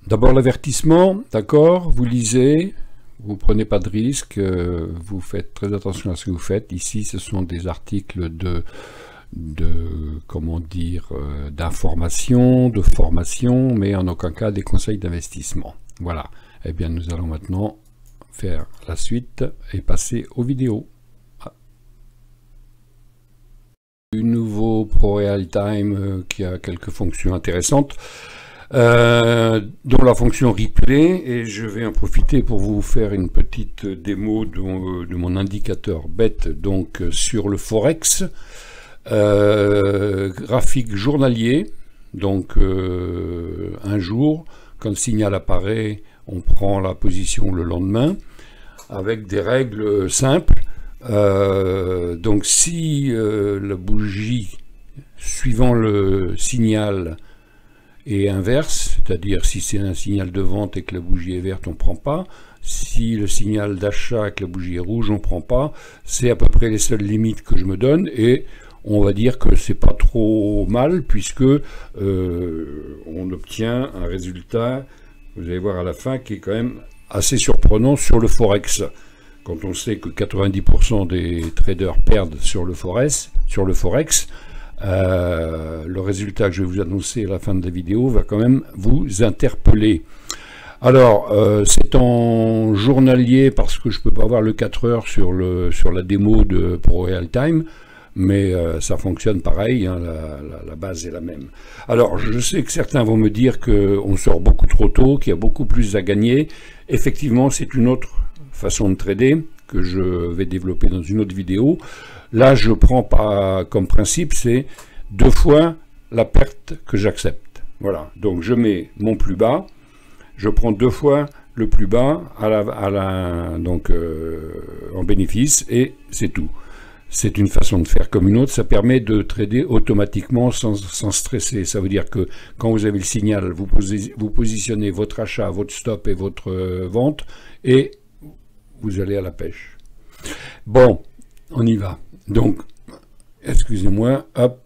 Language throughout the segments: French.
D'abord l'avertissement, d'accord, vous lisez, vous ne prenez pas de risque, vous faites très attention à ce que vous faites. Ici, ce sont des articles comment dire, d'information, de formation, mais en aucun cas des conseils d'investissement. Voilà. Eh bien, nous allons maintenant faire la suite et passer aux vidéos. Du nouveau ProRealTime qui a quelques fonctions intéressantes. Dont la fonction replay, et je vais en profiter pour vous faire une petite démo de mon indicateur BET donc sur le Forex, graphique journalier, donc un jour, quand le signal apparaît, on prend la position le lendemain, avec des règles simples. Donc si la bougie, suivant le signal, et inverse, c'est-à-dire si c'est un signal de vente et que la bougie est verte, on ne prend pas. Si le signal d'achat et que la bougie est rouge, on ne prend pas. C'est à peu près les seules limites que je me donne, et on va dire que c'est pas trop mal, puisque on obtient un résultat, vous allez voir à la fin, qui est quand même assez surprenant sur le Forex. Quand on sait que 90% des traders perdent sur le Forex, le résultat que je vais vous annoncer à la fin de la vidéo va quand même vous interpeller. Alors, c'est en journalier parce que je ne peux pas avoir le 4 heures sur la démo de ProRealTime, mais ça fonctionne pareil, hein, la base est la même. Alors, je sais que certains vont me dire qu'on sort beaucoup trop tôt, qu'il y a beaucoup plus à gagner. Effectivement, c'est une autre façon de trader que je vais développer dans une autre vidéo. Là, je ne prends pas comme principe, c'est 2 fois la perte que j'accepte. Voilà, donc je mets mon plus bas, je prends 2 fois le plus bas en bénéfice, et c'est tout. C'est une façon de faire comme une autre, ça permet de trader automatiquement sans stresser. Ça veut dire que quand vous avez le signal, vous positionnez votre achat, votre stop et votre vente, et vous allez à la pêche. Bon, on y va. Donc, excusez-moi, hop,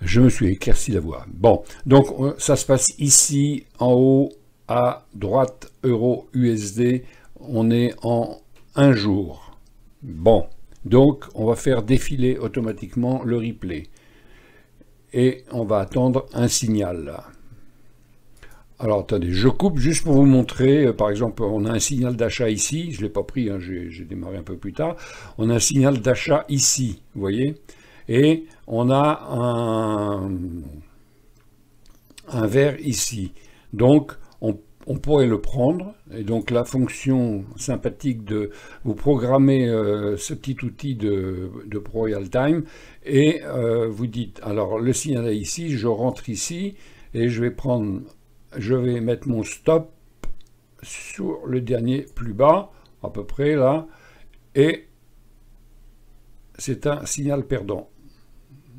je me suis éclairci la voix. Bon, donc ça se passe ici, en haut, à droite, euro, USD, on est en un jour. Bon, donc on va faire défiler automatiquement le replay. Et on va attendre un signal là. Alors attendez, je coupe juste pour vous montrer, par exemple, on a un signal d'achat ici, je ne l'ai pas pris, hein, j'ai démarré un peu plus tard, on a un signal d'achat ici, vous voyez, et on a un vert ici, donc on pourrait le prendre, et donc la fonction sympathique de vous programmer ce petit outil de ProRealTime, et vous dites, alors le signal est ici, je rentre ici, et je vais mettre mon stop sur le dernier plus bas, à peu près là, et c'est un signal perdant.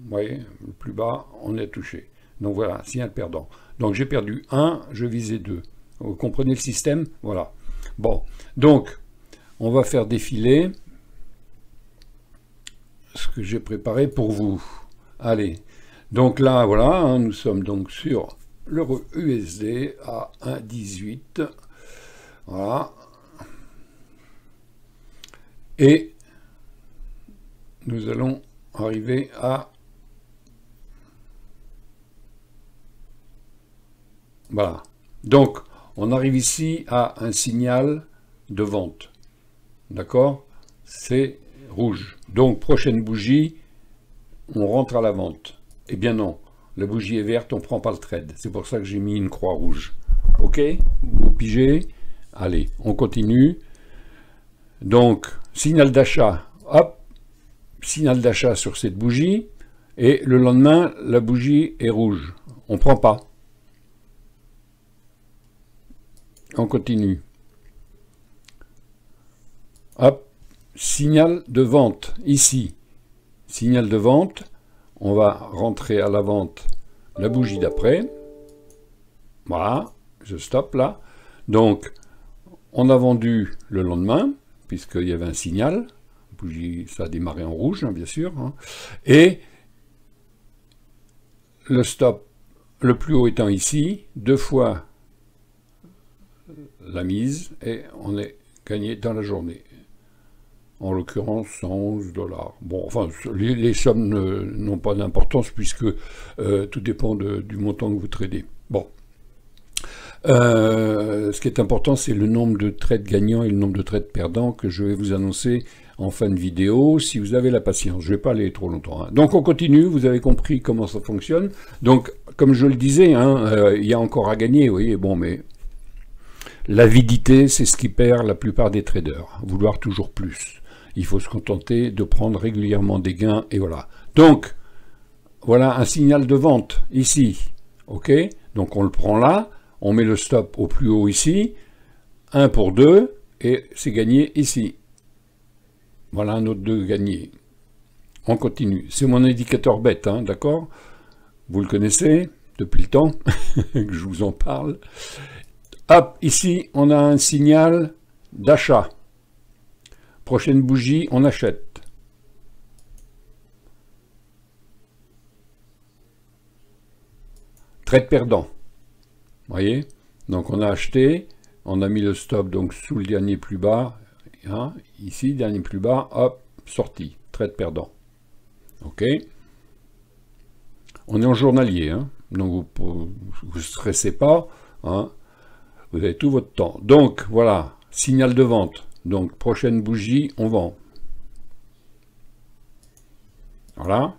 Vous voyez, le plus bas, on est touché. Donc voilà, signal perdant. Donc j'ai perdu 1, je visais 2. Vous comprenez le système? Voilà. Bon, donc on va faire défiler ce que j'ai préparé pour vous. Allez, donc là, voilà, hein, nous sommes donc sur l'euro USD à 1,18. Voilà. Et nous allons arriver à... Voilà. Donc, on arrive ici à un signal de vente. D'accord? C'est rouge. Donc, prochaine bougie, on rentre à la vente. Eh bien non. La bougie est verte, on ne prend pas le trade. C'est pour ça que j'ai mis une croix rouge. Ok? Vous pigez? Allez, on continue. Donc, signal d'achat. Hop! Signal d'achat sur cette bougie. Et le lendemain, la bougie est rouge. On ne prend pas. On continue. Hop! Signal de vente. Ici. Signal de vente. On va rentrer à la vente la bougie d'après. Voilà, je stoppe là. Donc, on a vendu le lendemain, puisqu'il y avait un signal. bougie, ça a démarré en rouge, hein, bien sûr. Hein. Et le stop, le plus haut étant ici, 2 fois la mise, et on est gagné dans la journée. En l'occurrence, 111 $. Bon, enfin, les sommes n'ont pas d'importance puisque tout dépend du montant que vous tradez. Bon. Ce qui est important, c'est le nombre de trades gagnants et le nombre de trades perdants que je vais vous annoncer en fin de vidéo, si vous avez la patience. Je ne vais pas aller trop longtemps. Hein. Donc, on continue. Vous avez compris comment ça fonctionne. Donc, comme je le disais, hein, il y a encore à gagner. Vous voyez, bon, mais l'avidité, c'est ce qui perd la plupart des traders. Vouloir toujours plus. Il faut se contenter de prendre régulièrement des gains, et voilà. Donc, voilà un signal de vente, ici. OK? Donc, on le prend là. On met le stop au plus haut ici, 1 pour 2, et c'est gagné ici. Voilà un autre 2 gagné. On continue. C'est mon indicateur bête, hein, d'accord? Vous le connaissez depuis le temps que je vous en parle. Hop, ici, on a un signal d'achat. Prochaine bougie, on achète. Trade perdant. Vous voyez? Donc on a acheté, on a mis le stop donc sous le dernier plus bas, hein, ici, dernier plus bas, hop, sorti, trade perdant. OK? On est en journalier, hein, donc vous ne stressez pas, hein, vous avez tout votre temps. Donc voilà, signal de vente, donc prochaine bougie, on vend. Voilà.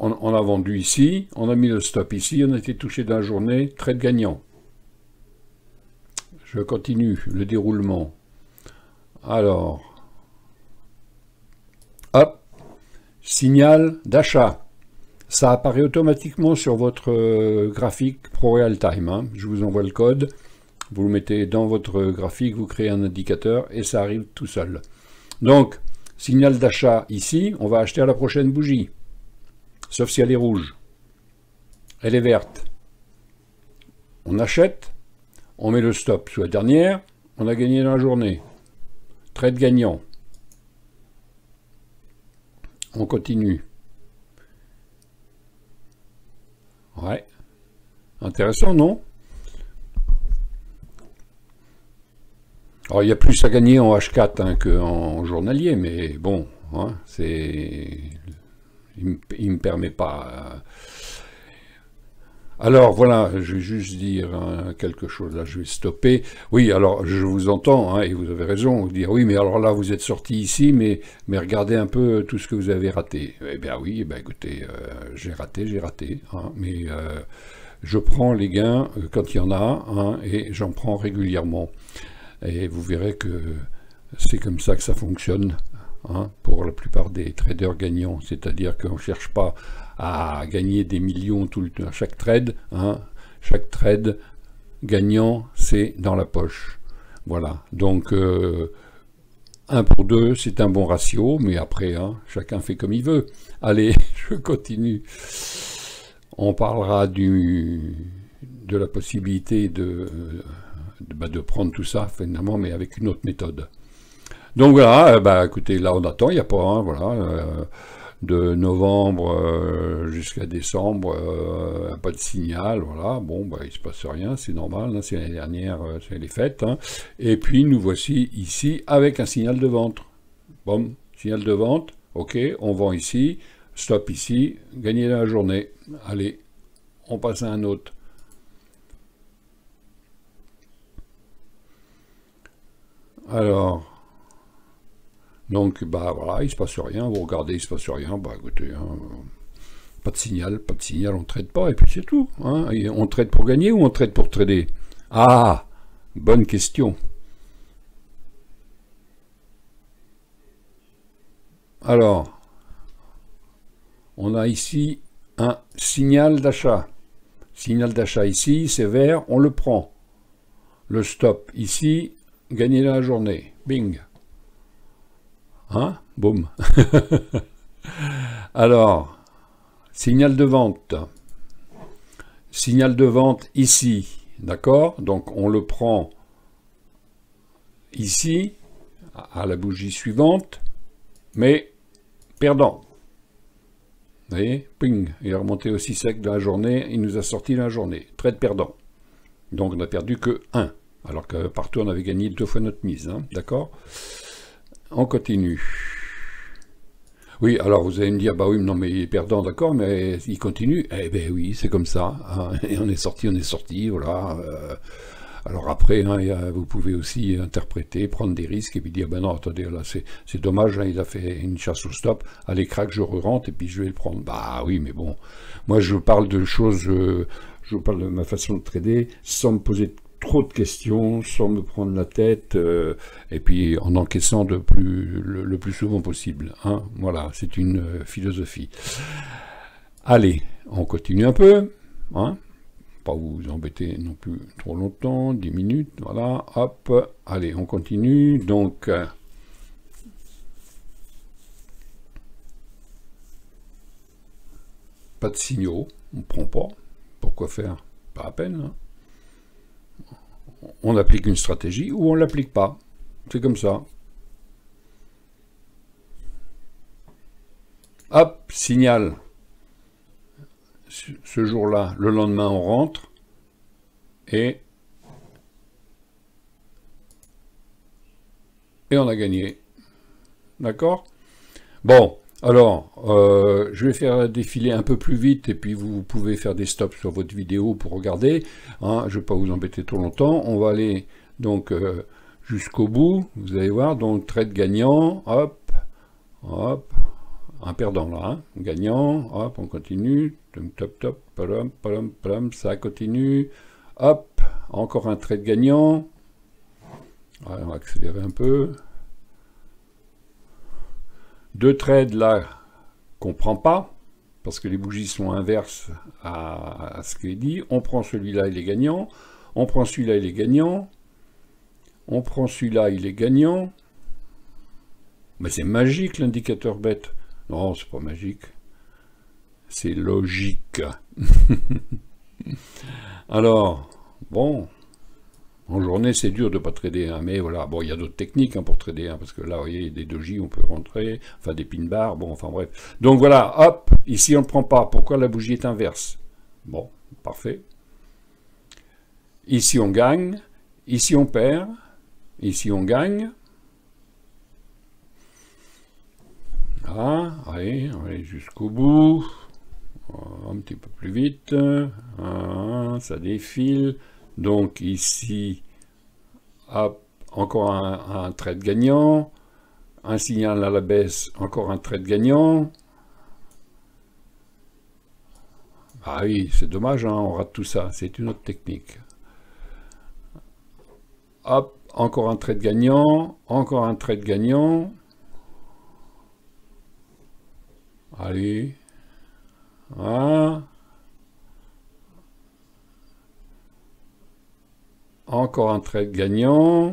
On a vendu ici, on a mis le stop ici, on a été touché dans la journée, trade gagnant. Je continue le déroulement. Alors, hop, signal d'achat. Ça apparaît automatiquement sur votre graphique ProRealTime. Hein. Je vous envoie le code, vous le mettez dans votre graphique, vous créez un indicateur et ça arrive tout seul. Donc, signal d'achat ici, on va acheter à la prochaine bougie. Sauf si elle est rouge. Elle est verte. On achète, on met le stop sous la dernière, on a gagné dans la journée. Trade gagnant. On continue. Ouais. Intéressant, non? Alors, il y a plus à gagner en H4 hein, qu'en journalier, mais bon, hein, c'est... Il me permet pas. Alors voilà, je vais juste dire hein, quelque chose. Là, je vais stopper. Oui, alors je vous entends hein, et vous avez raison. Vous dire oui, mais alors là, vous êtes sorti ici, mais regardez un peu tout ce que vous avez raté. Eh bien oui, écoutez, j'ai raté. Hein, mais je prends les gains quand il y en a hein, et j'en prends régulièrement. Et vous verrez que c'est comme ça que ça fonctionne. Hein, pour la plupart des traders gagnants, c'est-à-dire qu'on ne cherche pas à gagner des millions à chaque trade, hein, chaque trade gagnant, c'est dans la poche. Voilà, donc 1 pour 2, c'est un bon ratio, mais après, hein, chacun fait comme il veut. Allez, je continue. On parlera de la possibilité de prendre tout ça, finalement, mais avec une autre méthode. Donc voilà, écoutez, là on attend, il n'y a pas, hein, voilà, de novembre jusqu'à décembre, pas de signal, voilà, bon, il ne se passe rien, c'est normal, hein, c'est l'année dernière, c'est les fêtes, hein, et puis nous voici ici avec un signal de vente. Bon, signal de vente, ok, on vend ici, stop ici, gagner la journée, allez, on passe à un autre. Alors... Donc, voilà, il ne se passe rien, vous regardez, il ne se passe rien, écoutez, hein, pas de signal, on ne trade pas, et puis c'est tout. Hein, on trade pour gagner ou on trade pour trader? Ah, bonne question. Alors, on a ici un signal d'achat. Signal d'achat ici, c'est vert, on le prend. Le stop ici, gagner la journée. Bing. Hein? Boum. Alors, signal de vente. Signal de vente ici. D'accord? Donc, on le prend ici. à la bougie suivante, mais perdant. Vous voyez, ping, il est remonté aussi sec dans la journée, il nous a sorti dans la journée, trade perdant. Donc on n'a perdu que 1, alors que partout on avait gagné 2 fois notre mise, hein, d'accord? On continue. Oui, alors vous allez me dire, bah oui, non mais il est perdant, d'accord, mais il continue. Eh ben oui, c'est comme ça, hein, et on est sorti, voilà. Alors après, hein, vous pouvez aussi interpréter, prendre des risques, et puis dire, ben non, attendez, là c'est dommage, hein, il a fait une chasse au stop, allez crac, je re-rentre, et puis je vais le prendre. Bah oui, mais bon, moi je parle de choses, je parle de ma façon de trader, sans me poser trop de questions, sans me prendre la tête, et puis en encaissant le plus souvent possible. Hein. Voilà, c'est une philosophie. Allez, on continue un peu. Hein. Pas vous embêter non plus trop longtemps, 10 minutes, voilà, hop. Allez, on continue. Donc, pas de signaux, on ne prend pas. Pourquoi faire? Pas à peine. Hein. On applique une stratégie ou on ne l'applique pas. C'est comme ça. Hop, signal. Ce jour-là, le lendemain, on rentre. Et on a gagné. D'accord? Bon, alors, je vais faire défiler un peu plus vite, et puis vous pouvez faire des stops sur votre vidéo pour regarder. Hein, je ne vais pas vous embêter trop longtemps. On va aller donc jusqu'au bout. Vous allez voir, donc trade gagnant, hop, hop, un perdant là, hein, gagnant, hop, on continue, top, top, palom, palom, palom, ça continue, hop, encore un trade gagnant. Ouais, on va accélérer un peu. 2 trades là qu'on ne prend pas, parce que les bougies sont inverses à ce qui est dit. On prend celui-là, il est gagnant. On prend celui-là, il est gagnant. On prend celui-là, il est gagnant. Mais c'est magique l'indicateur bête. Non, c'est pas magique. C'est logique. Alors, bon... En journée, c'est dur de ne pas trader, hein, mais voilà, bon, il y a d'autres techniques hein, pour trader, hein, parce que là, vous voyez, des dojis, on peut rentrer, enfin des pin bars, bon, enfin bref. Donc voilà, hop, ici on ne prend pas. Pourquoi la bougie est inverse? Bon, parfait. Ici on gagne, ici on perd, ici on gagne. Voilà, allez, on va aller jusqu'au bout. Un petit peu plus vite. Voilà, ça défile. Donc ici, hop, encore un trade gagnant, un signal à la baisse, encore un trade gagnant. Ah oui, c'est dommage, hein, on rate tout ça, c'est une autre technique. Hop, encore un trade gagnant, encore un trade gagnant. Allez, voilà. Encore un trade gagnant.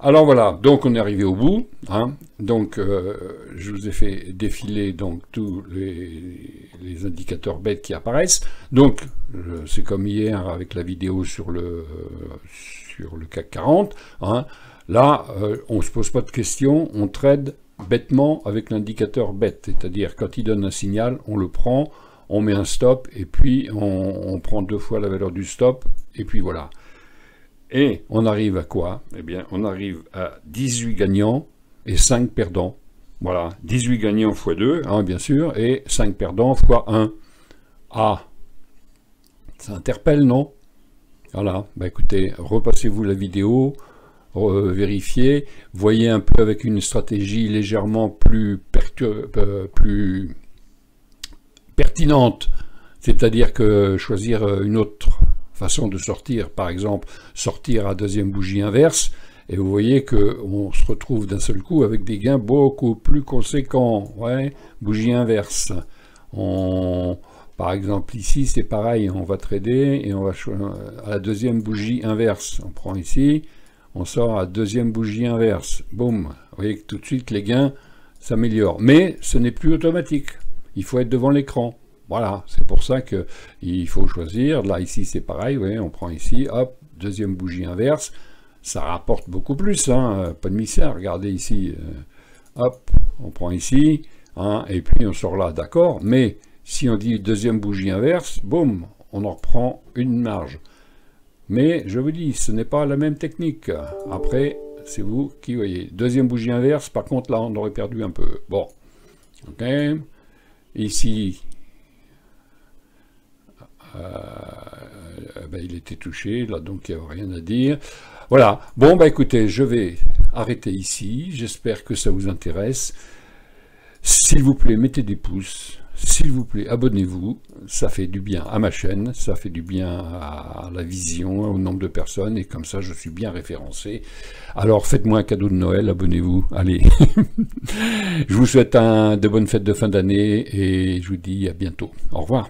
Alors voilà, donc on est arrivé au bout. Hein. Donc je vous ai fait défiler donc tous les indicateurs bêtes qui apparaissent. Donc c'est comme hier avec la vidéo sur le CAC 40. Hein. Là, on ne se pose pas de questions, on trade bêtement avec l'indicateur bête, c'est-à-dire quand il donne un signal, on le prend, on met un stop, et puis on prend 2 fois la valeur du stop, et puis voilà. Et on arrive à quoi? Eh bien, on arrive à 18 gagnants et 5 perdants. Voilà, 18 gagnants x 2, hein, bien sûr, et 5 perdants x 1. Ah, ça interpelle, non? Voilà, bah écoutez, repassez-vous la vidéo, vérifier, voyez un peu avec une stratégie légèrement plus pertinente, c'est-à-dire que choisir une autre façon de sortir, par exemple sortir à deuxième bougie inverse, et vous voyez qu'on se retrouve d'un seul coup avec des gains beaucoup plus conséquents. Ouais, bougie inverse. Par exemple ici c'est pareil, on va trader et on va à la deuxième bougie inverse, on prend ici, on sort à deuxième bougie inverse, boum, vous voyez que tout de suite les gains s'améliorent. Mais ce n'est plus automatique, il faut être devant l'écran. Voilà, c'est pour ça qu'il faut choisir. Là, ici, c'est pareil, ouais, on prend ici, hop, deuxième bougie inverse, ça rapporte beaucoup plus, hein, pas de mystère, regardez ici, hop, on prend ici, hein, et puis on sort là, d'accord, mais si on dit deuxième bougie inverse, boum, on en reprend une marge. Mais je vous dis, ce n'est pas la même technique. Après, c'est vous qui voyez. Deuxième bougie inverse, par contre, là, on aurait perdu un peu. Bon, ok. Ici, ben, il était touché, là, donc il n'y a rien à dire. Voilà. Bon, bah écoutez, je vais arrêter ici. J'espère que ça vous intéresse. S'il vous plaît, mettez des pouces. S'il vous plaît, abonnez-vous, ça fait du bien à ma chaîne, ça fait du bien à la vision, au nombre de personnes, et comme ça je suis bien référencé. Alors faites-moi un cadeau de Noël, abonnez-vous, allez. Je vous souhaite de bonnes fêtes de fin d'année, et je vous dis à bientôt. Au revoir.